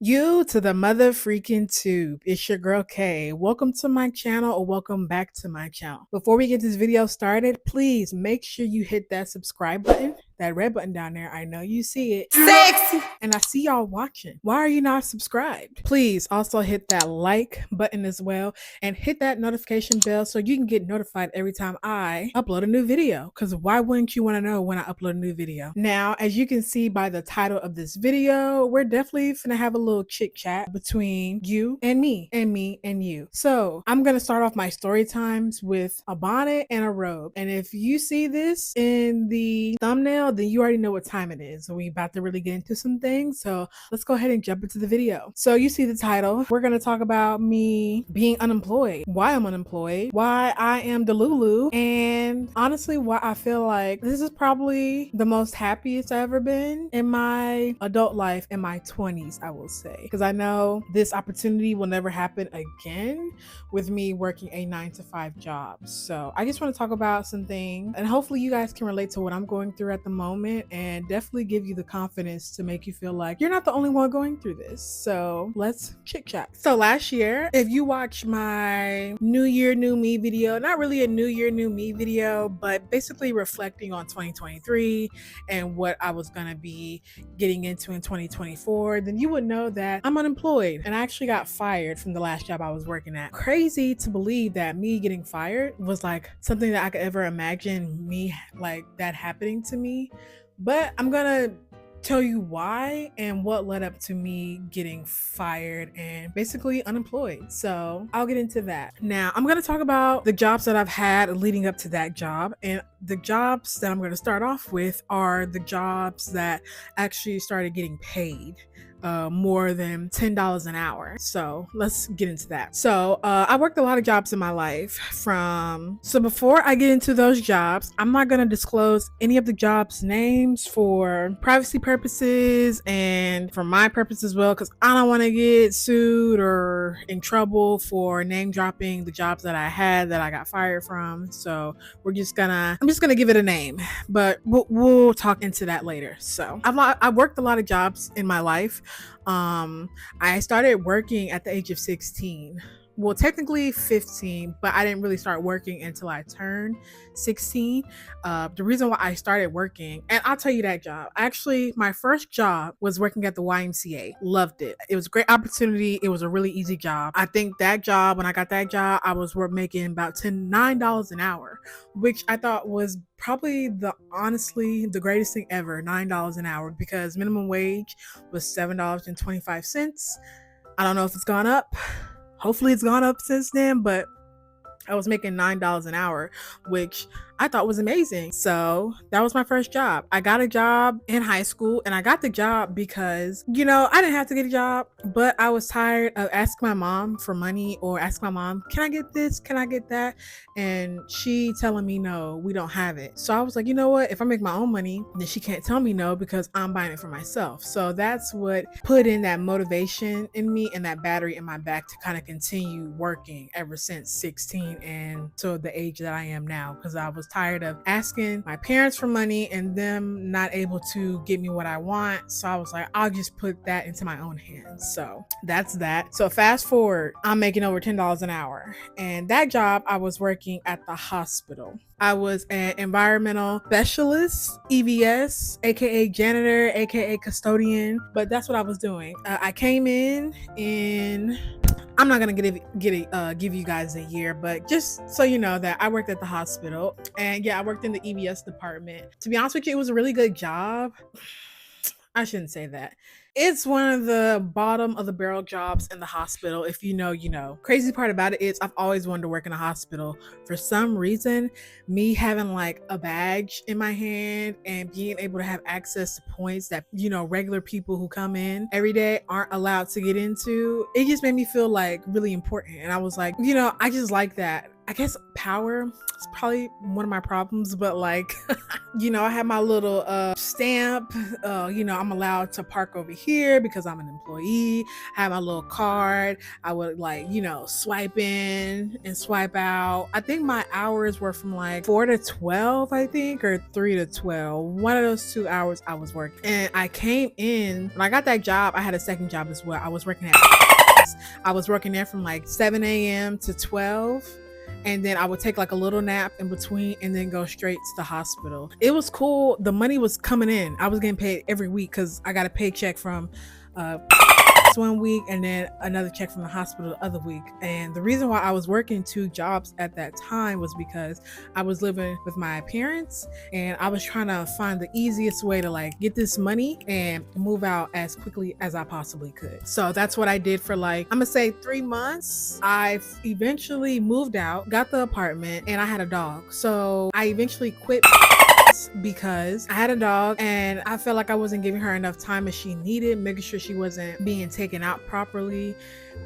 You to the mother freaking tube. It's your girl Kay. Welcome to my channel or welcome back to my channel. Before we get this video started, please make sure you hit that subscribe button, that red button down there. I know you see it. Sexy. And I see y'all watching. Why are you not subscribed? Please also hit that like button as well and hit that notification bell so you can get notified every time I upload a new video. Because why wouldn't you want to know when I upload a new video? Now, as you can see by the title of this video, we're definitely gonna have a little chit chat between you and me and me and you. So I'm gonna start off my story times with a bonnet and a robe. And if you see this in the thumbnail, then you already know what time it is. So we about to really get into some things. So let's go ahead and jump into the video. So you see the title. We're gonna talk about me being unemployed, why I'm unemployed, why I am Delulu, and honestly why I feel like this is probably the most happiest I've ever been in my adult life in my 20s, I will say. Because I know this opportunity will never happen again with me working a 9-to-5 job. So I just want to talk about some things and hopefully you guys can relate to what I'm going through at the moment and definitely give you the confidence to make you feel like you're not the only one going through this. So let's chit chat. So last year, if you watch my New Year, New Me video, not really a New Year, New Me video, but basically reflecting on 2023 and what I was going to be getting into in 2024, then you would know that I'm unemployed and I actually got fired from the last job I was working at. Crazy to believe that me getting fired was like something that I could ever imagine me like that happening to me. But I'm gonna tell you why and what led up to me getting fired and basically unemployed. So I'll get into that. Now I'm going to talk about the jobs that I've had leading up to that job, and the jobs that I'm going to start off with are the jobs that actually started getting paid more than $10 an hour. So let's get into that. So I worked a lot of jobs in my life so before I get into those jobs, I'm not going to disclose any of the jobs names for privacy purposes and for my purpose as well, because I don't want to get sued or in trouble for name dropping the jobs that I had that I got fired from. So I'm just gonna give it a name, but we'll talk into that later. So I've worked a lot of jobs in my life. I started working at the age of 16. Well, technically 15, but I didn't really start working until I turned 16. The reason why I started working, and I'll tell you that job. Actually, my first job was working at the YMCA. Loved it. It was a great opportunity. It was a really easy job. I think that job, when I got that job, I was making about $9 an hour, which I thought was probably honestly the greatest thing ever, $9 an hour, because minimum wage was $7.25. I don't know if it's gone up. Hopefully it's gone up since then, but I was making $9 an hour, which I thought was amazing. So that was my first job. I got a job in high school, and I got the job because, I didn't have to get a job, but I was tired of asking my mom for money or asking my mom, can I get this? Can I get that? And she telling me, no, we don't have it. So I was like, you know what? If I make my own money, then she can't tell me no because I'm buying it for myself. So that's what put in that motivation in me and that battery in my back to kind of continue working ever since 16 and to the age that I am now, because I was tired of asking my parents for money and them not able to get me what I want. So I was like, I'll just put that into my own hands. So that's that. So fast forward, I'm making over $10 an hour. And that job, I was working at the hospital. I was an environmental specialist, EVS, aka janitor, aka custodian, but that's what I was doing. I came in I'm not gonna give you guys a year, but just so you know that I worked at the hospital, and yeah, I worked in the EVS department. To be honest with you, it was a really good job. I shouldn't say that. It's one of the bottom of the barrel jobs in the hospital. If you know, you know. Crazy part about it is I've always wanted to work in a hospital. For some reason, me having like a badge in my hand and being able to have access to points that, regular people who come in every day aren't allowed to get into, it just made me feel like really important. And I was like, I just like that. I guess power is probably one of my problems, but like, I have my little stamp. I'm allowed to park over here because I'm an employee. I have my little card. I would like, swipe in and swipe out. I think my hours were from like 4 to 12, I think, or 3 to 12. One of those 2 hours I was working. And I came in, when I got that job, I had a second job as well. I was working there from like 7 a.m. to 12. And then I would take like a little nap in between and then go straight to the hospital. It was cool. The money was coming in. I was getting paid every week because I got a paycheck from one week and then another check from the hospital the other week. And the reason why I was working 2 jobs at that time was because I was living with my parents and I was trying to find the easiest way to like get this money and move out as quickly as I possibly could. So that's what I did for like, I'm gonna say 3 months. I eventually moved out, got the apartment, and I had a dog. So I eventually quit because I had a dog and I felt like I wasn't giving her enough time as she needed, making sure she wasn't being taken out properly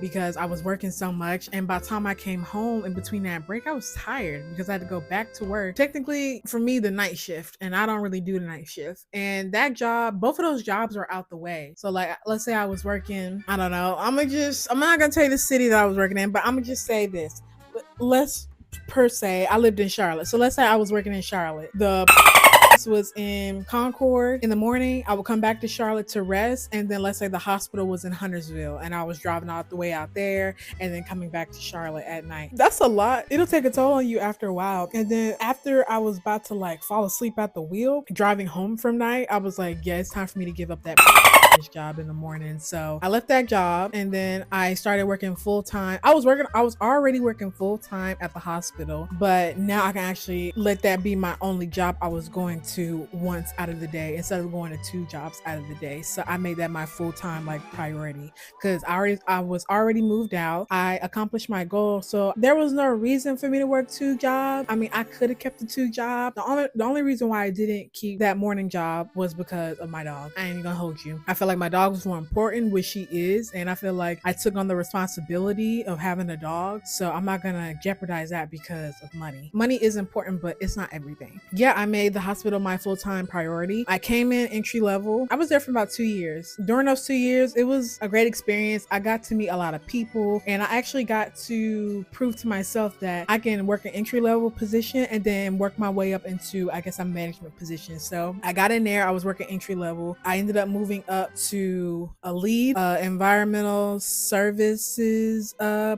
because I was working so much. And by the time I came home in between that break, I was tired because I had to go back to work. Technically, for me, the night shift, and I don't really do the night shift. And that job, both of those jobs are out the way. So like, let's say I was working, I don't know, I'm not gonna tell you the city that I was working in, but I'm gonna just say this. I lived in Charlotte. So let's say I was working in Charlotte. The was in Concord in the morning. I would come back to Charlotte to rest, and then let's say the hospital was in Huntersville and I was driving out the way out there and then coming back to Charlotte at night. That's a lot. It'll take a toll on you after a while. And then after I was about to like fall asleep at the wheel driving home from night, I was like, yeah, it's time for me to give up that job in the morning. So I left that job and then I started working full-time. I was already working full-time at the hospital, but now I can actually let that be my only job I was going to once out of the day instead of going to 2 jobs out of the day. So I made that my full-time like priority because I was already moved out. I accomplished my goal. So there was no reason for me to work 2 jobs. I mean, I could have kept the 2 jobs. The only reason why I didn't keep that morning job was because of my dog. I ain't even gonna hold you. I feel like my dog was more important, which she is. And I feel like I took on the responsibility of having a dog. So I'm not gonna jeopardize that because of money. Money is important, but it's not everything. Yeah, I made the hospital my full-time priority. I came in entry level. I was there for about 2 years. During those 2 years, it was a great experience. I got to meet a lot of people and I actually got to prove to myself that I can work an entry level position and then work my way up into, I guess, a management position. So I got in there. I was working entry level. I ended up moving up to a lead environmental services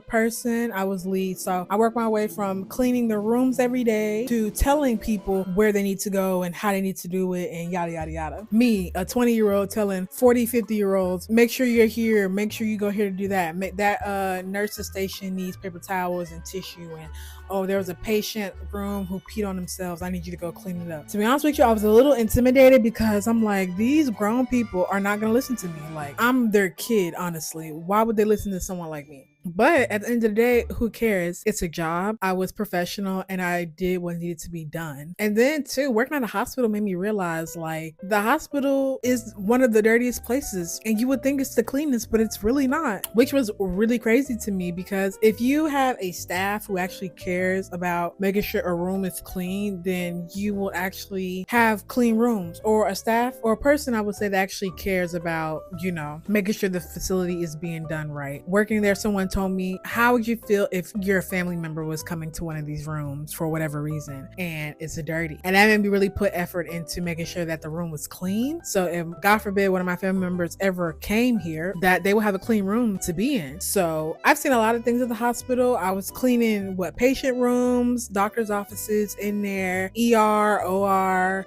person. I was lead. So I worked my way from cleaning the rooms every day to telling people where they need to go and how they need to do it and yada yada yada. Me, a 20-year-old telling 40, 50-year-olds, make sure you're here, make sure you go here to do that. Make that nurse's station needs paper towels and tissue, and oh, there was a patient room who peed on themselves, I need you to go clean it up. To be honest with you, I was a little intimidated because I'm like, these grown people are not gonna listen to me. Like, I'm their kid, honestly. Why would they listen to someone like me? But at the end of the day, who cares? It's a job. I was professional and I did what needed to be done. And then too, working at a hospital made me realize like the hospital is one of the dirtiest places and you would think it's the cleanest, but it's really not, which was really crazy to me because if you have a staff who actually cares about making sure a room is clean, then you will actually have clean rooms, or a staff or a person, I would say, that actually cares about, making sure the facility is being done right. Working there, someone told me, how would you feel if your family member was coming to one of these rooms for whatever reason and it's dirty? And that made me really put effort into making sure that the room was clean. So if God forbid one of my family members ever came here, that they would have a clean room to be in. So I've seen a lot of things at the hospital. I was cleaning patient rooms, doctor's offices in there, ER, OR.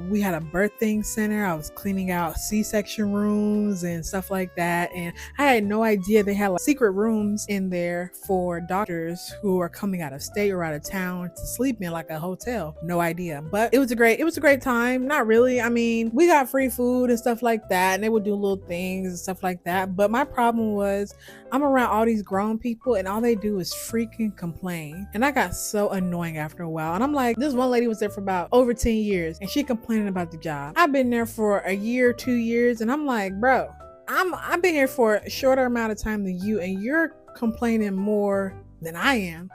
We had a birthing center. I was cleaning out C-section rooms and stuff like that. And I had no idea they had like secret rooms in there for doctors who are coming out of state or out of town to sleep in, like a hotel. No idea. But it was a great time. Not really. I mean, we got free food and stuff like that, and they would do little things and stuff like that. But my problem was I'm around all these grown people and all they do is freaking complain. And I got so annoying after a while. And I'm like, this one lady was there for about over 10 years and she complaining about the job. I've been there for a year, 2 years, and I'm like, bro, I've been here for a shorter amount of time than you, and you're complaining more than I am.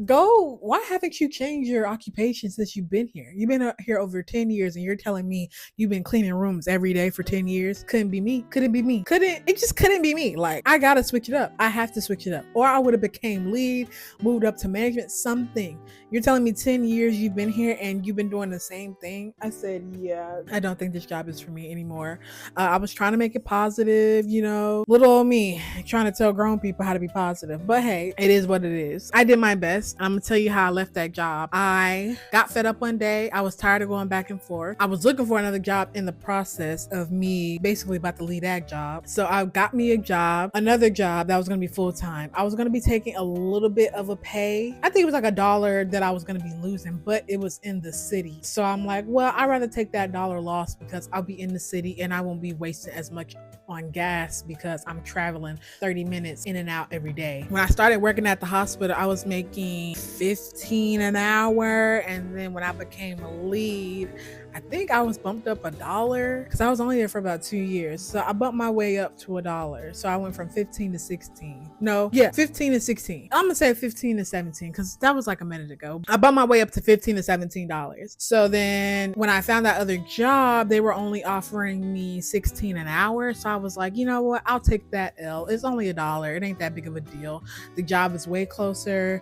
Go. Why haven't you changed your occupation since you've been here? You've been here over 10 years and you're telling me you've been cleaning rooms every day for 10 years. Couldn't be me. Couldn't be me. It just couldn't be me. Like, I gotta switch it up. I have to switch it up. Or I would have became lead, moved up to management, something. You're telling me 10 years you've been here and you've been doing the same thing. I said, yeah, I don't think this job is for me anymore. I was trying to make it positive, little old me trying to tell grown people how to be positive. But hey, it is what it is. I did my best. I'm gonna tell you how I left that job. I got fed up one day. I was tired of going back and forth. I was looking for another job in the process of me basically about to leave that job. So I got me another job that was gonna be full-time. I was gonna be taking a little bit of a pay. I think it was like $1 that I was gonna be losing, but it was in the city. So I'm like, well, I'd rather take that dollar loss because I'll be in the city and I won't be wasting as much on gas because I'm traveling 30 minutes in and out every day. When I started working at the hospital, I was making $15 an hour. And then when I became a lead, I think I was bumped up $1 because I was only there for about 2 years. So I bumped my way up to $1. So I went from 15 to 16. No, yeah, 15 to 16. I'm gonna say 15 to 17 because that was like a minute ago. I bumped my way up to 15 to $17. So then when I found that other job, they were only offering me 16 an hour. So I was like, you know what? I'll take that L. It's only $1. It ain't that big of a deal. The job is way closer.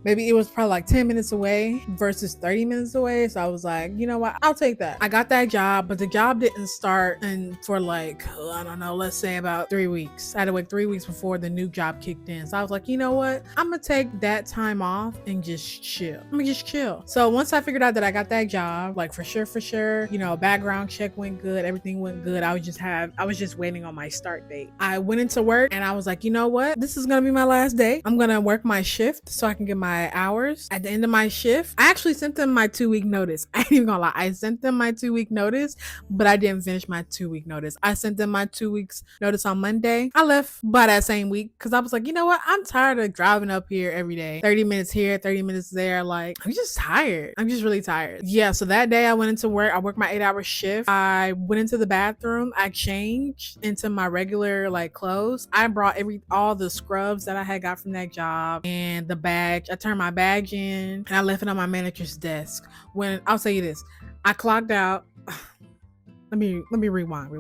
Maybe it was probably like 10 minutes away versus 30 minutes away. So I was like, you know what? I'll take that. I got that job, but the job didn't start for like, I don't know, let's say about 3 weeks. I had to wait 3 weeks before the new job kicked in. So I was like, you know what? I'm going to take that time off and just chill. I'm going to just chill. So once I figured out that I got that job, like for sure, background check went good. Everything went good. I was just waiting on my start date. I went into work and I was like, you know what? This is going to be my last day. I'm going to work my shift so I can get my hours. At the end of my shift, I actually sent them my 2-week notice. I ain't even gonna lie. I sent them my 2-week notice, but I didn't finish my 2-week notice. I sent them my 2 weeks notice on Monday. I left by that same week because I was like, you know what? I'm tired of driving up here every day. 30 minutes here, 30 minutes there. Like, I'm just tired. I'm just really tired. Yeah, so that day I went into work. I worked my 8-hour shift. I went into the bathroom. I changed into my regular clothes. I brought all the scrubs that I had got from that job and the badge. I turned my badge in and I left it on my manager's desk. When I'll say you this, I clocked out. Let me rewind.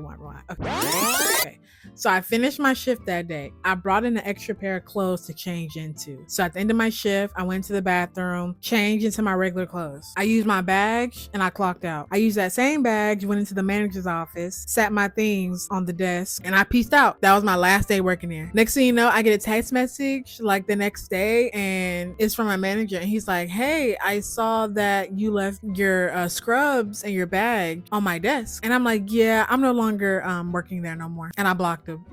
Okay. So I finished my shift that day. I brought in an extra pair of clothes to change into. So at the end of my shift, I went to the bathroom, changed into my regular clothes. I used my badge and I clocked out. I used that same badge, went into the manager's office, sat my things on the desk, and I peaced out. That was my last day working there. Next thing you know, I get a text message like the next day and it's from my manager and he's like, hey, I saw that you left your scrubs and your bag on my desk. And I'm like, yeah, I'm no longer working there no more. And I blocked him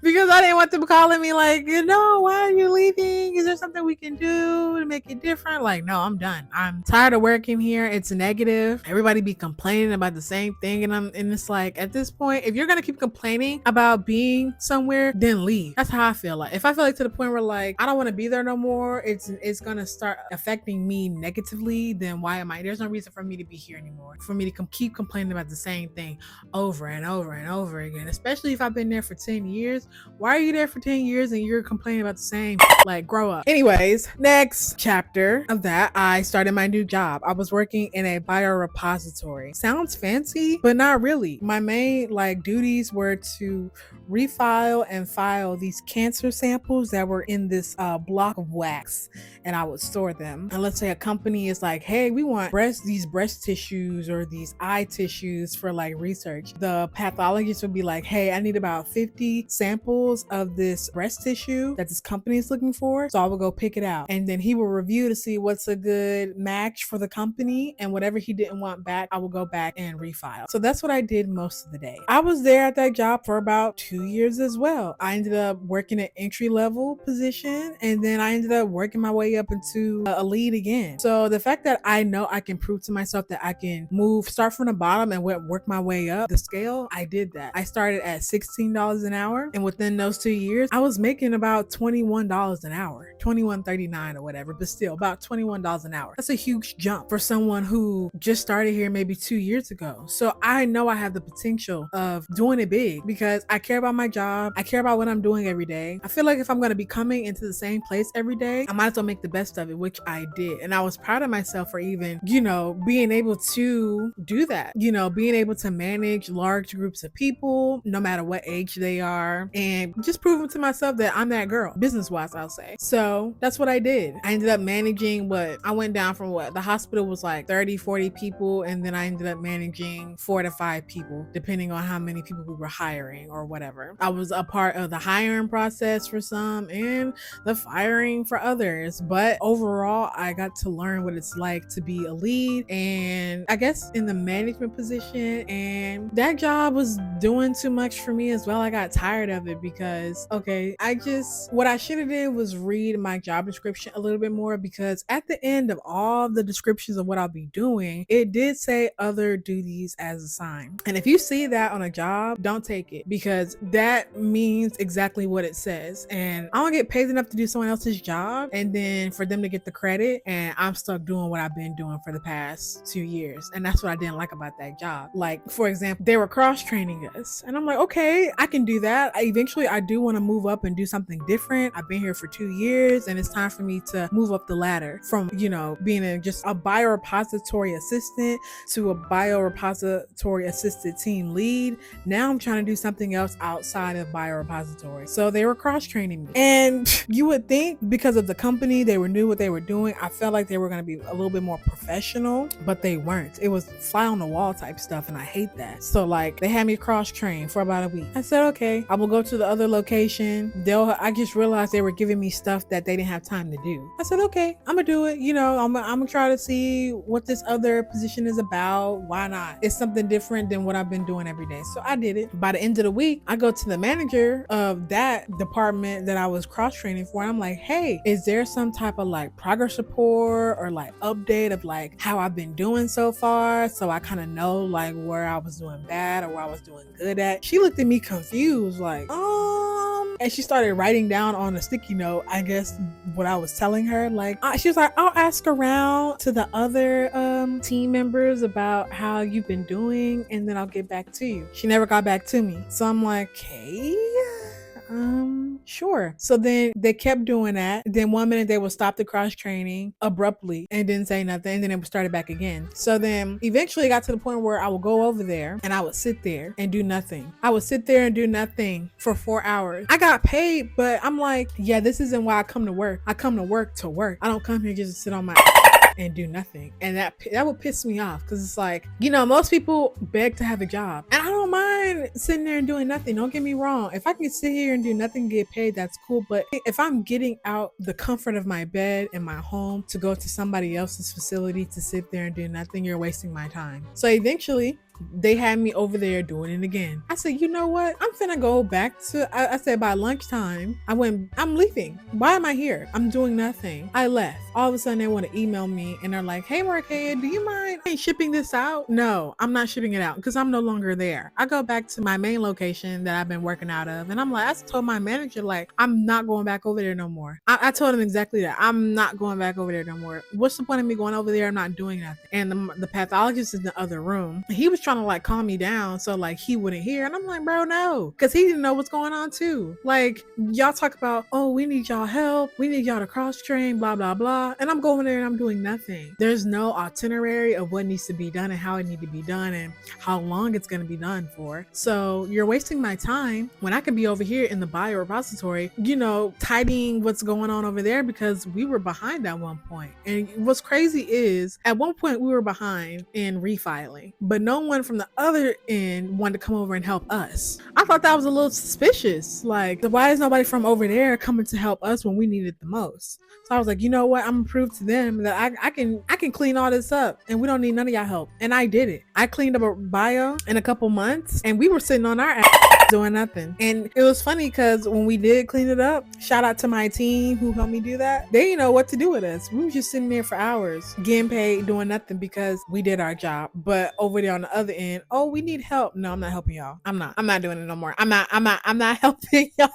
because I didn't want them calling me like, why are you leaving? Is there something we can do to make it different? Like, no, I'm done. I'm tired of working here. It's negative. Everybody be complaining about the same thing. And it's like, at this point, if you're going to keep complaining about being somewhere, then leave. That's how I feel. Like, if I feel like to the point where I don't want to be there no more, it's going to start affecting me negatively, then why am I? There's no reason for me to be here anymore. For me to keep complaining about the same thing over and over and over again, especially if I've been there for 10 years. Why are you there for 10 years and you're complaining about the same? Grow up. Anyways, next chapter of that, I started my new job. I was working in a biorepository. Sounds fancy, but not really. My main duties were to refile and file these cancer samples that were in this block of wax, and I would store them. And let's say a company is like, hey, we want these breast tissues or these eye tissues for research. The pathologist would be like, hey, I need about 50 samples of this breast tissue that this company is looking for. So I will go pick it out. And then he will review to see what's a good match for the company. And whatever he didn't want back, I will go back and refile. So that's what I did most of the day. I was there at that job for about 2 years as well. I ended up working an entry-level position, and then I ended up working my way up into a lead again. So the fact that I know I can prove to myself that I can start from the bottom and work my way up the scale, I did that. I started at $16 an hour, and within those 2 years, I was making about $21 an hour, $21.39 or whatever, but still about $21 an hour. That's a huge jump for someone who just started here maybe 2 years ago. So I know I have the potential of doing it big because I care about my job. I care about what I'm doing every day. I feel like if I'm going to be coming into the same place every day, I might as well make the best of it, which I did. And I was proud of myself for even, being able to do that, being able to manage large groups of people, no matter what age they are, and just proving to myself that I'm that girl, business wise, I'll say. So that's what I did. I ended up managing I went down from the hospital was like 30, 40 people. And then I ended up managing 4 to 5 people, depending on how many people we were hiring or whatever. I was a part of the hiring process for some and the firing for others. But overall, I got to learn what it's like to be a lead and I guess in the management position. And that job was doing too much for me as well. I got tired of it because, what I should have did was read my job description a little bit more, because at the end of all the descriptions of what I'll be doing, it did say other duties as assigned. And if you see that on a job, don't take it, because that means exactly what it says. And I don't get paid enough to do someone else's job and then for them to get the credit, and I'm stuck doing what I've been doing for the past 2 years. And that's what I didn't like about that job. Like, for example, they were cross-training us and I'm like, okay, I can do that. Eventually I do want to move up and do something different. I've been here for 2 years and it's time for me to move up the ladder from, being just a biorepository assistant to a biorepository assisted team lead. Now I'm trying to do something else outside of biorepository. So they were cross-training me. And you would think because of the company, they knew what they were doing. I felt like they were going to be a little bit more professional, but they weren't. It was fly on the wall type stuff, and I hate that. So they had me cross-train for about a week. I said, okay, I will go to the other location. I just realized they were giving me stuff that they didn't have time to do. I said, okay, I'm gonna do it. I'm gonna try to see what this other position is about. Why not? It's something different than what I've been doing every day. So I did it. By the end of the week, I go to the manager of that department that I was cross-training for. And I'm like, hey, is there some type of progress report or update of how I've been doing so far? So I kind of know where I was doing bad or where I was doing good at. She looked at me confused, and she started writing down on a sticky note, I guess, what I was telling her. She was like, I'll ask around to the other team members about how you've been doing, and then I'll get back to you. She never got back to me. So I'm like, okay, sure. So then they kept doing that. Then one minute they would stop the cross training abruptly and didn't say nothing, and then it would start it back again. So then eventually it got to the point where I would go over there and I would sit there and do nothing. I would sit there and do nothing for 4 hours. I got paid, but I'm like, yeah, this isn't why I come to work. I come to work to work. I don't come here just to sit on my and do nothing. And that would piss me off, because it's most people beg to have a job, and I don't mind sitting there and doing nothing. Don't get me wrong. If I can sit here and do nothing and get paid, that's cool. But if I'm getting out the comfort of my bed and my home to go to somebody else's facility to sit there and do nothing, you're wasting my time. So eventually they had me over there doing it again. I said, you know what? I'm finna go back to, I said by lunchtime, I'm leaving. Why am I here? I'm doing nothing. I left. All of a sudden they want to email me and they're like, hey Marquea, do you mind shipping this out? No, I'm not shipping it out because I'm no longer there. I go back to my main location that I've been working out of, and I told my manager, I'm not going back over there no more. I told him exactly that. I'm not going back over there no more. What's the point of me going over there? I'm not doing nothing. And the pathologist in the other room, he was trying to calm me down so he wouldn't hear, and I'm like, bro, no, because he didn't know what's going on too. Y'all talk about, oh, we need y'all help, we need y'all to cross train, blah blah blah, and I'm going there and I'm doing nothing. There's no itinerary of what needs to be done and how it needs to be done and how long it's going to be done for. So you're wasting my time when I could be over here in the biorepository, tidying what's going on over there, because we were behind at one point. And what's crazy is at one point we were behind in refiling, but no one from the other end wanted to come over and help us. I thought that was a little suspicious. Why is nobody from over there coming to help us when we need it the most? So I was like, you know what? I'm gonna prove to them that I can clean all this up and we don't need none of y'all help. And I did it. I cleaned up a bio in a couple months, and we were sitting on our ass doing nothing. And it was funny because when we did clean it up, shout out to my team who helped me do that. They didn't know what to do with us. We were just sitting there for hours getting paid doing nothing because we did our job. But over there on the other end, oh, we need help. No, I'm not helping y'all. I'm not doing it no more. I'm not helping y'all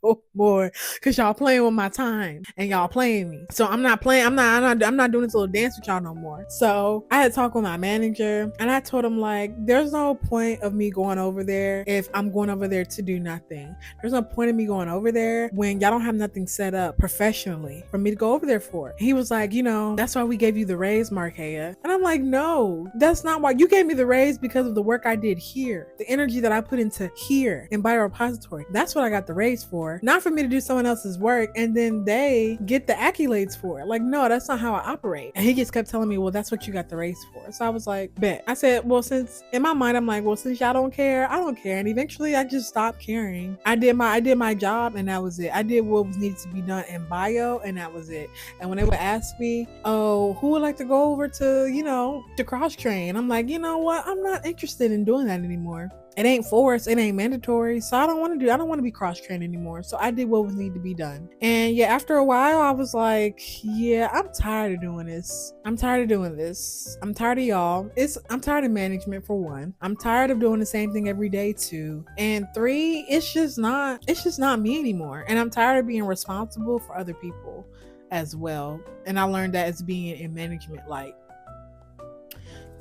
no more because y'all playing with my time and y'all playing me. So I'm not doing this little dance with y'all no more. So I had talked with my manager and I told him, like, there's no point of me going over there if I'm going over there to do nothing. There's no point of me going over there when y'all don't have nothing set up professionally for me to go over there for. He was like, that's why we gave you the raise, Markeia. And I'm like, no, that's not why. You gave me the raise because of the work I did here, the energy that I put into here in biorepository. That's what I got the raise for, not for me to do someone else's work and then they get the accolades for it. Like, no, that's not how I operate. And he just kept telling me, well, that's what you got the raise for. So I was like, bet. I said, well, since in my mind, I'm like, well, since y'all don't care, I don't care. And eventually I just stopped caring. I did my job and that was it. I did what was needed to be done in bio and that was it. And when they would ask me, oh, who would like to go over to cross train? I'm like, you know what? I'm not interested in doing that anymore. It ain't forced, it ain't mandatory. So I don't want to be cross-trained anymore. So I did what was needed to be done. And yeah, after a while, I was like, yeah, I'm tired of doing this. I'm tired of doing this. I'm tired of y'all. I'm tired of management, for one. I'm tired of doing the same thing every day, too. And 3, it's just not me anymore. And I'm tired of being responsible for other people as well. And I learned that as being in management, like,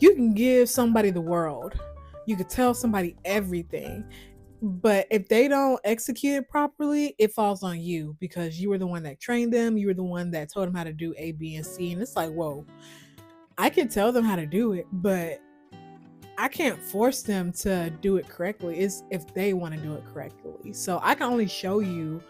you can give somebody the world. You could tell somebody everything, but if they don't execute it properly, it falls on you because you were the one that trained them. You were the one that told them how to do A, B, and C. And it's like, whoa, I can tell them how to do it, but I can't force them to do it correctly. It's if they want to do it correctly. So I can only show you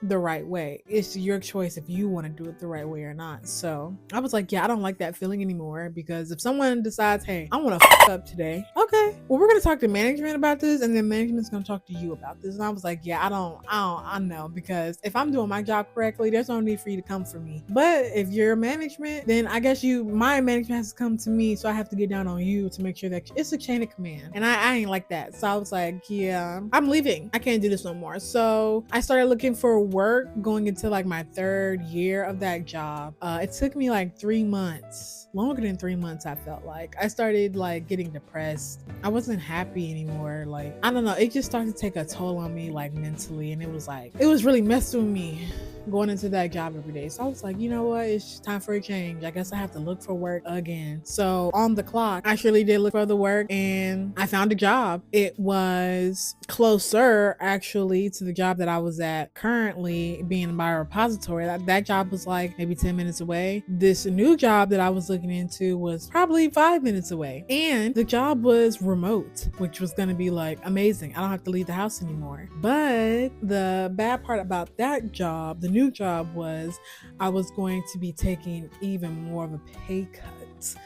the right way. It's your choice if you want to do it the right way or not. So I was like, yeah, I don't like that feeling anymore, because if someone decides, hey, I want to fuck up today, okay, well, we're going to talk to management about this, and then management's going to talk to you about this. And I was like, yeah, I know, because if I'm doing my job correctly, there's no need for you to come for me. But if you're management, then I guess my management has to come to me, so I have to get down on you to make sure that it's a chain of command. And I ain't like that. So I was like, yeah, I'm leaving. I can't do this no more. So I started looking for work going into like my 3rd year of that job. It took me like 3 months, longer than 3 months. I felt like I started like getting depressed. I wasn't happy anymore. Like, I don't know, it just started to take a toll on me, like mentally, and it was really messing with me going into that job every day. So I was like, you know what, it's time for a change. I guess I have to look for work again. So on the clock, I surely did look for the work, and I found a job. It was closer actually to the job that I was at currently, being in my repository. That job was like maybe 10 minutes away. This new job that I was looking into was probably 5 minutes away, and the job was remote, which was going to be like amazing. I don't have to leave the house anymore. But the bad part about that job, the new job, was I was going to be taking even more of a pay cut.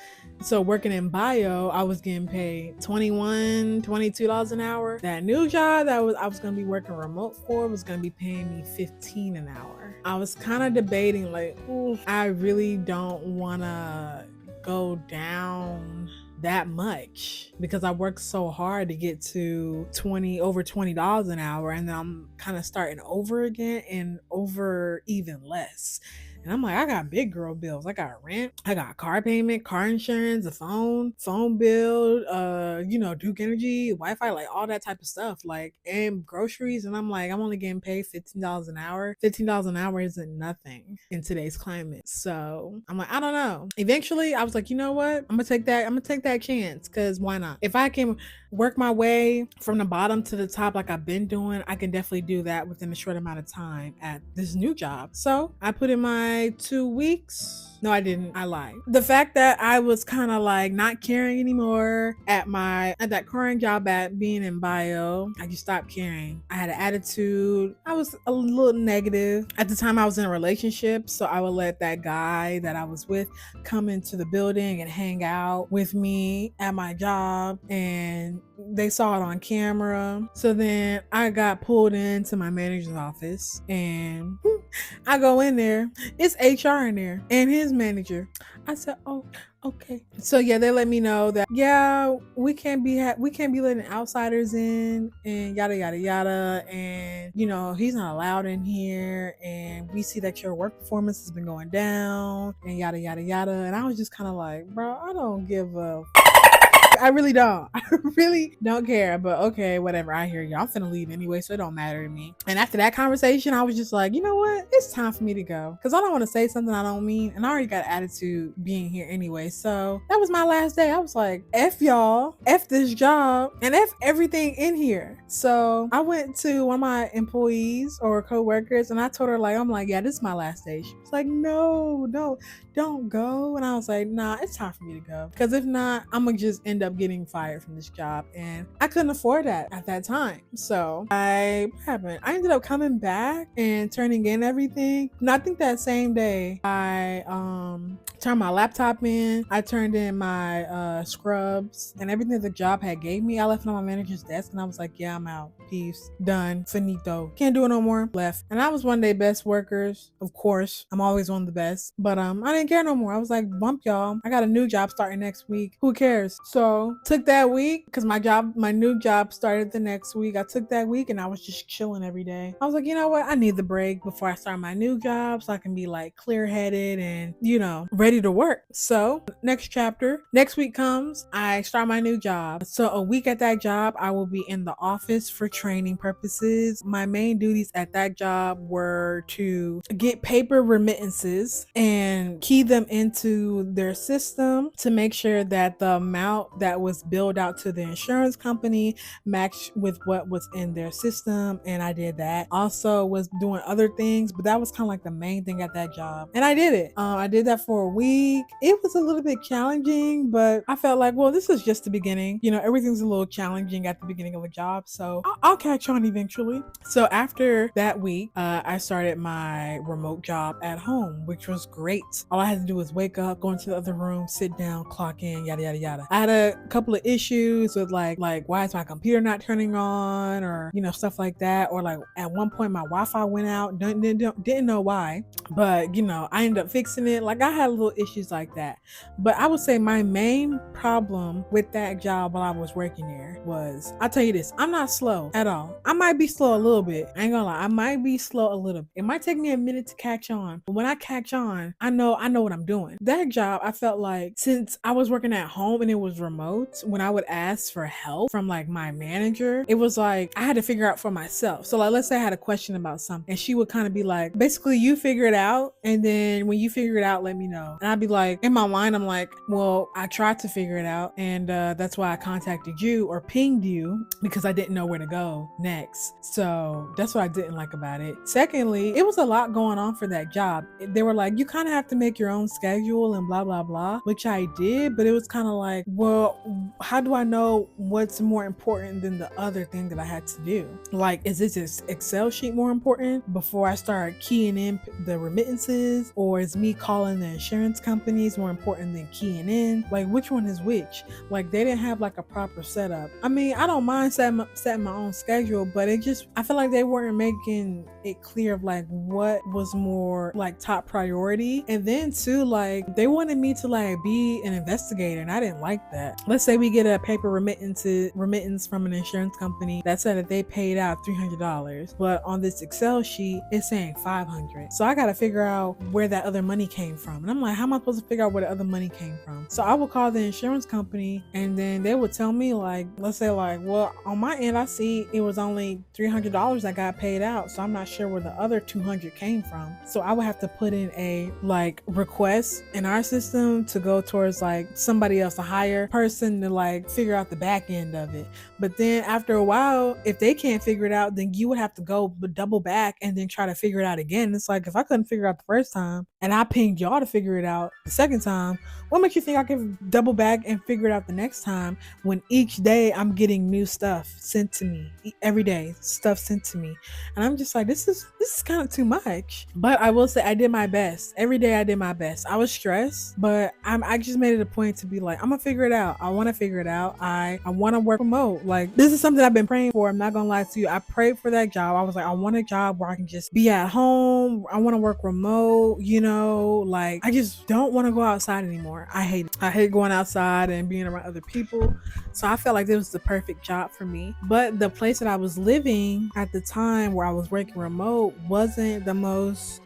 So working in bio, I was getting paid $21, $22 an hour. That new job that I was going to be working remote for was going to be paying me $15 an hour. I was kind of debating, like, ooh, I really don't want to go down that much, because I worked so hard to get to over $20 an hour, and then I'm kind of starting over again and over even less. And I'm like, I got big girl bills. I got rent, I got car payment, car insurance, a phone bill, Duke Energy, Wi-Fi, like all that type of stuff, like, and groceries. And I'm like, I'm only getting paid $15 an hour. $15 an hour isn't nothing in today's climate. So I'm like, I don't know. Eventually I was like, you know what? I'm gonna take that chance, because why not? If I can work my way from the bottom to the top like I've been doing, I can definitely do that within a short amount of time at this new job. So I put in my 2 weeks. No, I didn't. I lied. The fact that I was kind of like not caring anymore at that current job at being in bio, I just stopped caring. I had an attitude. I was a little negative. At the time I was in a relationship, so I would let that guy that I was with come into the building and hang out with me at my job, and they saw it on camera. So then I got pulled into my manager's office, and I go in there. It's HR in there and his manager. I said, oh, Okay. So yeah, they let me know that yeah, we can't be letting outsiders in and yada yada yada, and he's not allowed in here, and we see that your work performance has been going down and yada yada yada. And I was just kind of like, bro, I don't give a I really don't. I really don't care. But okay, whatever. I hear you. I'm finna leave anyway, so it don't matter to me. And after that conversation, I was just like, you know what? It's time for me to go. Because I don't want to say something I don't mean. And I already got attitude being here anyway. So that was my last day. I was like, F y'all, F this job, and F everything in here. So I went to one of my employees or co-workers and I told her, like, I'm like, yeah, this is my last day. She was like, no, don't go. And I was like, nah, it's time for me to go. Because if not, I'm going to just end up getting fired from this job. And I couldn't afford that at that time. So what happened? I ended up coming back and turning in everything. And I think that same day, I turned my laptop in. I turned in my scrubs and everything the job had gave me. I left it on my manager's desk and I was like, yeah, I'm out. Peace. Done. Finito. Can't do it no more. Left. And I was one of their best workers. Of course, I'm always one of the best. But I didn't care no more. I was like, bump y'all. I got a new job starting next week. Who cares? So took that week because my new job started the next week. I took that week and I was just chilling every day. I was like, you know what? I need the break before I start my new job so I can be like clear-headed and, ready to work. So next chapter, next week comes, I start my new job. So a week at that job, I will be in the office for training purposes. My main duties at that job were to get paper remittances and key them into their system to make sure that the amount that was billed out to the insurance company matched with what was in their system. And I did that. Also was doing other things, but that was kind of like the main thing at that job. And I did it. I did that for a week. It was a little bit challenging, but I felt like, well, this is just the beginning. Everything's a little challenging at the beginning of a job. So I'll catch on eventually. So after that week, I started my remote job at home, which was great. All I had to do was wake up, go into the other room, sit down, clock in, yada, yada, yada. I had a couple of issues with like, why is my computer not turning on or, stuff like that. Or like at one point my Wi-Fi went out, didn't know why, but I ended up fixing it. Like I had little issues like that. But I would say my main problem with that job while I was working there was, I'll tell you this, I'm not slow at all. I might be slow a little bit. I ain't gonna lie. I might be slow a little. It might take me a minute to catch on. But when I catch on, I know what I'm doing. That job, I felt like since I was working at home and it was remote, when I would ask for help from like my manager, it was like I had to figure out for myself. So like, let's say I had a question about something and she would kind of be like, basically you figure it out. And then when you figure it out, let me know. And I'd be like, in my mind, I'm like, well, I tried to figure it out. And that's why I contacted you or pinged you because I didn't know where to go next. So that's what I didn't like about it. Secondly, it was a lot going on for that job. They were like, you kind of have to make your own schedule and blah, blah, blah, which I did. But it was kind of like, well, how do I know what's more important than the other thing that I had to do? Like, is this Excel sheet more important before I start keying in the remittances? Or is me calling the insurance companies more important than keying in? Like, which one is which? Like, they didn't have like a proper setup. I mean, I don't mind setting my own schedule, but I feel like they weren't making it clear of like what was more like top priority. And then too, like they wanted me to like be an investigator and I didn't like that. Let's say we get a paper remittance from an insurance company that said that they paid out $300, but on this Excel sheet it's saying $500. So I got to figure out where that other money came from. And I'm like, how am I supposed to figure out where the other money came from? So I would call the insurance company and then they would tell me like, let's say like, well, on my end I see it was only $300 that got paid out, so I'm not sure where the other $200 came from. So I would have to put in a like request in our system to go towards like somebody else, a higher person, to like figure out the back end of it. But then after a while, if they can't figure it out, then you would have to go double back and then try to figure it out again. It's like, if I couldn't figure it out the first time and I pinged y'all to figure it out the second time, what makes you think I can double back and figure it out the next time when each day I'm getting new stuff sent to me, every day stuff sent to me? And I'm just like, this is kind of too much. But I will say I did my best. Every day I did my best. I was stressed, but I just made it a point to be like, I'm gonna figure it out. I want to figure it out. I want to work remote. Like, this is something I've been praying for. I'm not gonna lie to you. I prayed for that job. I was like, I want a job where I can just be at home. I want to work remote, like I just don't want to go outside anymore. I hate going outside and being around other people. So I felt like this was the perfect job for me. But the place that I was living at the time where I was working remote wasn't the most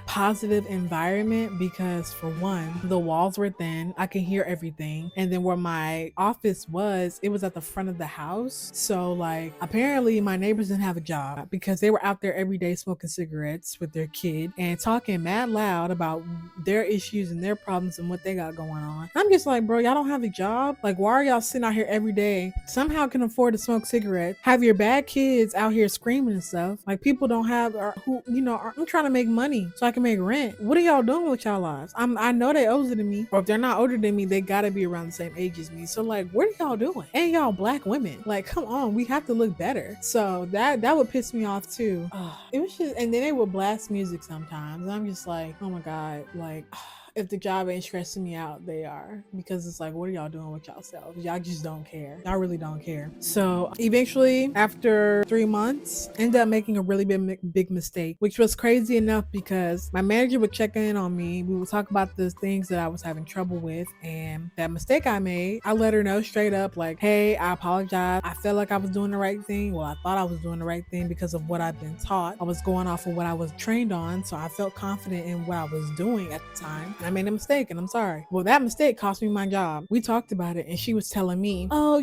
positive environment because, for one, the walls were thin. I could hear everything. And then where my office was, it was at the front of the house. So like apparently my neighbors didn't have a job because they were out there every day smoking cigarettes with their kid and talking mad loud about their issues and their problems and what they got going on. I'm just like, bro, y'all don't have a job? Like, why are y'all sitting out here every day, somehow can afford to smoke cigarettes, have your bad kids out here screaming and stuff? Like, people don't have, or who, I'm trying to make money so I can make rent. What are y'all doing with y'all lives? I know they older than me, or if they're not older than me, they gotta be around the same age as me. So like, what are y'all doing? And y'all black women, like, come on, we have to look better. So that would piss me off too. It was just, and then they would blast music sometimes. I'm just like, oh my god, like. If the job ain't stressing me out, they are. Because it's like, what are y'all doing with yourselves? Y'all just don't care. Y'all really don't care. So eventually, after 3 months, ended up making a really big mistake, which was crazy enough because my manager would check in on me. We would talk about the things that I was having trouble with, and that mistake I made, I let her know straight up, like, hey, I apologize. I felt like I was doing the right thing. Well, I thought I was doing the right thing because of what I've been taught. I was going off of what I was trained on, so I felt confident in what I was doing at the time. I made a mistake and I'm sorry. Well, that mistake cost me my job. We talked about it and she was telling me, oh,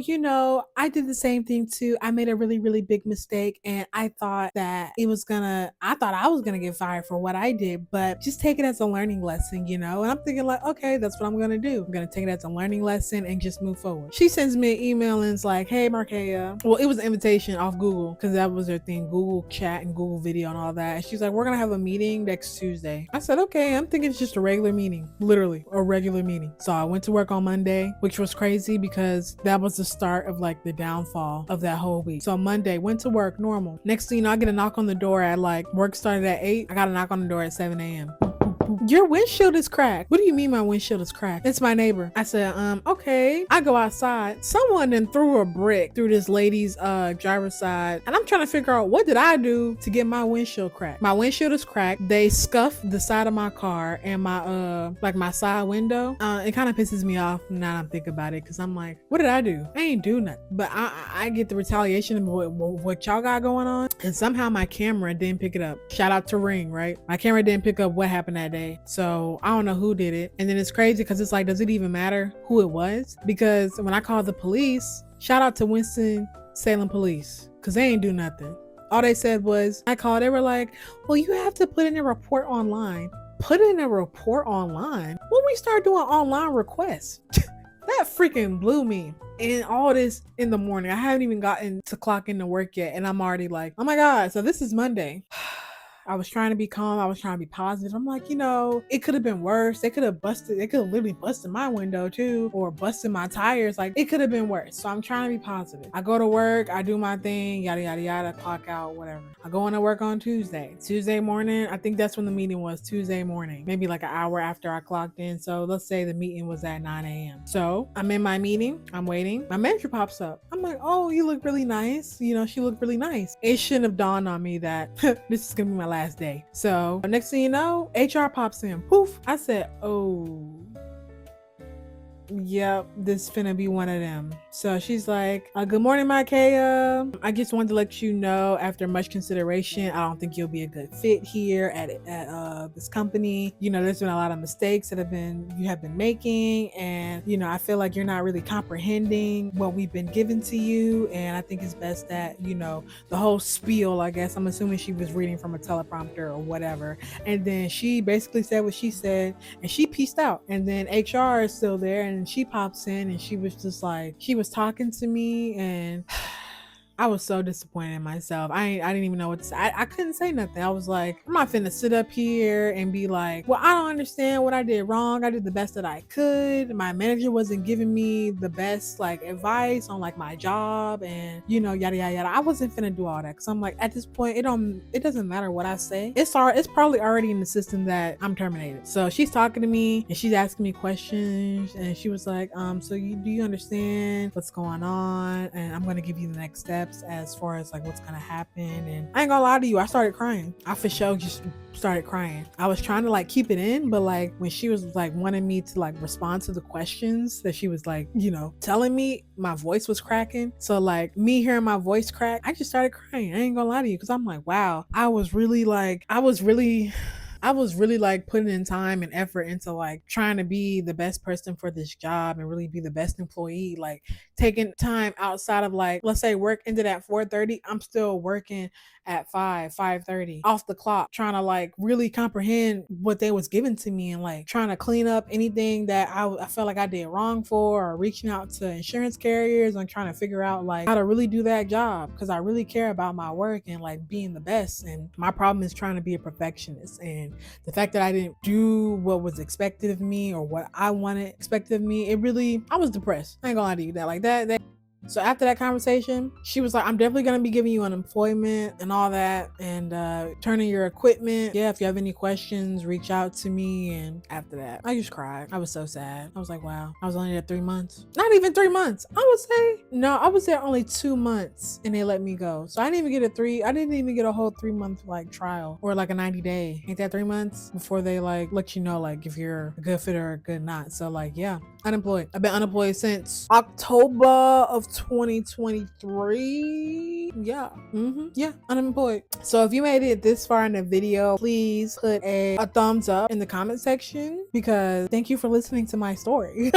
I did the same thing too. I made a really big mistake and I thought that I thought I was gonna get fired for what I did, but just take it as a learning lesson, And I'm thinking like, okay, that's what I'm gonna do. I'm gonna take it as a learning lesson and just move forward. She sends me an email and it's like, hey, Markeia. Well, it was an invitation off Google because that was her thing, Google Chat and Google Video and all that. And she's like, we're gonna have a meeting next Tuesday. I said, okay, I'm thinking it's just a regular meeting. Literally a regular meeting. So I went to work on Monday, which was crazy because that was the start of like the downfall of that whole week. So Monday, went to work normal. Next thing you know, I get a knock on the door at like, work started at 8. I got a knock on the door at 7 a.m. Your windshield is cracked. What do you mean my windshield is cracked? It's my neighbor. I said, okay. I go outside. Someone then threw a brick through this lady's driver's side. And I'm trying to figure out, what did I do to get my windshield cracked? My windshield is cracked. They scuffed the side of my car and my my side window. It kind of pisses me off now that I'm thinking about it because I'm like, what did I do? I ain't do nothing. But I get the retaliation of what y'all got going on. And somehow my camera didn't pick it up. Shout out to Ring, right? My camera didn't pick up what happened that day. So I don't know who did it. And then it's crazy because it's like, does it even matter who it was? Because when I called the police, shout out to Winston-Salem police, because they ain't do nothing. All they said was, I called, they were like, well, you have to put in a report online. Put in a report online? When we start doing online requests? That freaking blew me. And all this in the morning. I haven't even gotten to clock into work yet. And I'm already like, oh my God, so this is Monday. I was trying to be calm. I was trying to be positive. I'm like, it could have been worse. They could have literally busted my window too, or busted my tires. Like, it could have been worse. So I'm trying to be positive. I go to work, I do my thing, yada, yada, yada, clock out, whatever. I go into work on Tuesday morning. I think that's when the meeting was, Tuesday morning, maybe like an hour after I clocked in. So let's say the meeting was at 9 a.m. So I'm in my meeting, I'm waiting. My manager pops up. I'm like, oh, you look really nice. She looked really nice. It shouldn't have dawned on me that this is gonna be my last day. So next thing you know, HR pops in. Poof. I said, oh, yep, this finna be one of them. So she's like, good morning, Markeia. I just wanted to let you know, after much consideration, I don't think you'll be a good fit here at this company. There's been a lot of mistakes that you have been making, and I feel like you're not really comprehending what we've been given to you, and I think it's best that the whole spiel, I guess. I'm assuming she was reading from a teleprompter or whatever, and then she basically said what she said, and she peaced out. And then HR is still there, and she pops in, and she was just like, she was talking to me, and I was so disappointed in myself. I didn't even know what to say. I couldn't say nothing. I was like, I'm not finna sit up here and be like, well, I don't understand what I did wrong. I did the best that I could. My manager wasn't giving me the best advice on my job, and yada yada yada. I wasn't finna do all that because I'm like, at this point, it doesn't matter what I say. It's probably already in the system that I'm terminated. So she's talking to me and she's asking me questions, and she was like, so do you understand what's going on? And I'm gonna give you the next step. steps as far as like what's gonna happen. And I ain't gonna lie to you, I started crying. I for sure just started crying. I was trying to like keep it in, but like when she was like wanting me to like respond to the questions that she was like, you know, telling me, my voice was cracking. So like me hearing my voice crack, I just started crying. I ain't gonna lie to you, because I'm like, wow, I was really like putting in time and effort into like trying to be the best person for this job and really be the best employee. Like taking time outside of like, let's say work ended at 4:30, I'm still working at 5:30 off the clock, trying to like really comprehend what they was giving to me and like trying to clean up anything that I felt like I did wrong for, or reaching out to insurance carriers and trying to figure out like how to really do that job, because I really care about my work and like being the best. And my problem is trying to be a perfectionist, and the fact that I didn't do what was expected of me or what I wanted expected of me, I was depressed. I ain't gonna lie to you, that. So after that conversation, she was like, I'm definitely going to be giving you unemployment and all that, and turning your equipment. Yeah, if you have any questions, reach out to me. And after that, I just cried. I was so sad. I was like, wow, I was only there 3 months. Not even 3 months. I was there only 2 months and they let me go. So I didn't even get a whole 3 month like trial or like a 90-day. Ain't that 3 months before they like let you know like if you're a good fit or a good not. So like, yeah, unemployed. I've been unemployed since October of 2023. Yeah. Yeah, unemployed. So if you made it this far in the video, please put a thumbs up in the comment section, because thank you for listening to my story.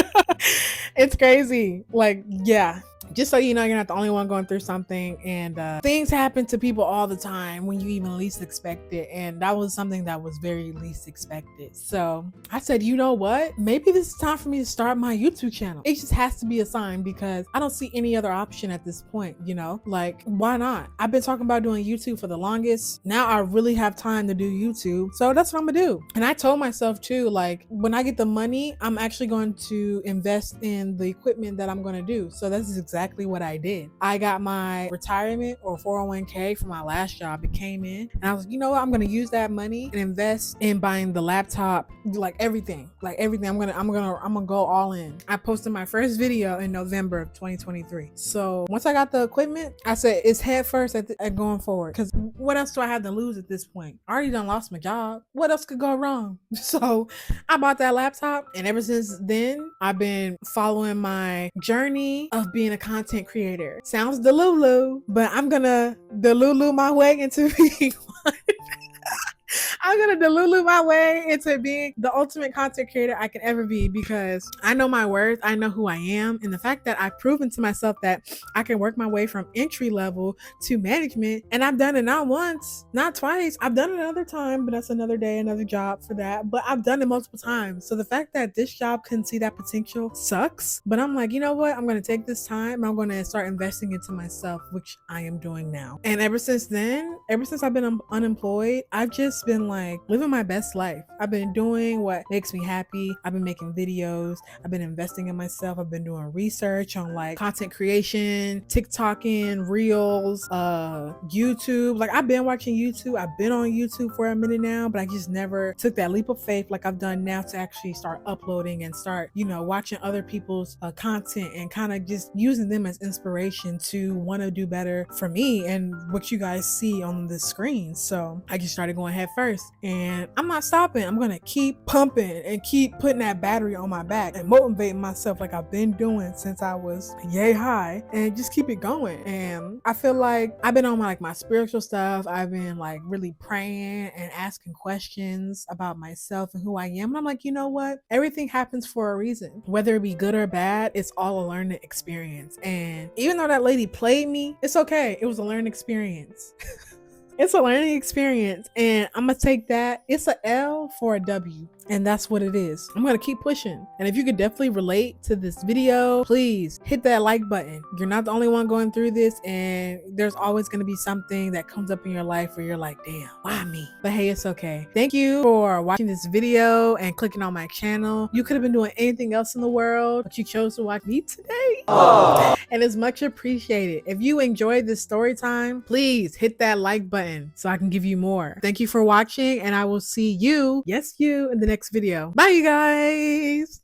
It's crazy. Like, yeah. Just so you know, you're not the only one going through something, and things happen to people all the time when you even least expect it, and that was something that was very least expected. So I said, you know what, maybe this is time for me to start my YouTube channel. It just has to be a sign, because I don't see any other option at this point, you know, like why not? I've been talking about doing YouTube for the longest. Now I really have time to do YouTube, so that's what I'm gonna do. And I told myself too, like when I get the money, I'm actually going to invest in the equipment that I'm going to do. So this is exactly what I did. I got my retirement or 401k from my last job. It came in and I was like, you know what, I'm going to use that money and invest in buying the laptop, like everything. I'm going to go all in. I posted my first video in November of 2023. So once I got the equipment, I said it's head first at going forward, because what else do I have to lose at this point? I already done lost my job. What else could go wrong? So I bought that laptop, and ever since then I've been following my journey of being a content creator. Sounds Delulu, but I'm gonna Delulu my way into being one. I'm gonna Delulu my way into being the ultimate content creator I can ever be, because I know my worth, I know who I am, and the fact that I've proven to myself that I can work my way from entry level to management, and I've done it not once, not twice. I've done it another time, but that's another day, another job for that. But I've done it multiple times. So the fact that this job couldn't see that potential sucks. But I'm like, you know what? I'm gonna take this time. I'm gonna start investing into myself, which I am doing now. And ever since then, ever since I've been unemployed, I've just been like living my best life. I've been doing what makes me happy. I've been making videos. I've been investing in myself. I've been doing research on like content creation, TikToking, Reels, YouTube. Like I've been watching YouTube. I've been on YouTube for a minute now, but I just never took that leap of faith like I've done now to actually start uploading and start, you know, watching other people's content and kind of just using them as inspiration to want to do better for me and what you guys see on the screen. So I just started going head first, and I'm not stopping. I'm gonna keep pumping and keep putting that battery on my back and motivating myself like I've been doing since I was yay high, and just keep it going. And I feel like I've been on my spiritual stuff. I've been like really praying and asking questions about myself and who I am. And I'm like, you know what? Everything happens for a reason. Whether it be good or bad, it's all a learning experience. And even though that lady played me, it's okay. It was a learning experience. It's a learning experience, and I'm gonna take that. It's a L for a W, and that's what it is. I'm gonna keep pushing. And if you could definitely relate to this video, please hit that like button. You're not the only one going through this, and there's always gonna be something that comes up in your life where you're like, damn, why me? But hey, it's okay. Thank you for watching this video and clicking on my channel. You could have been doing anything else in the world, but you chose to watch me today. Aww. And it's much appreciated. If you enjoyed this story time, please hit that like button so I can give you more. Thank you for watching, and I will see you, yes, you, in the next video. Bye, you guys.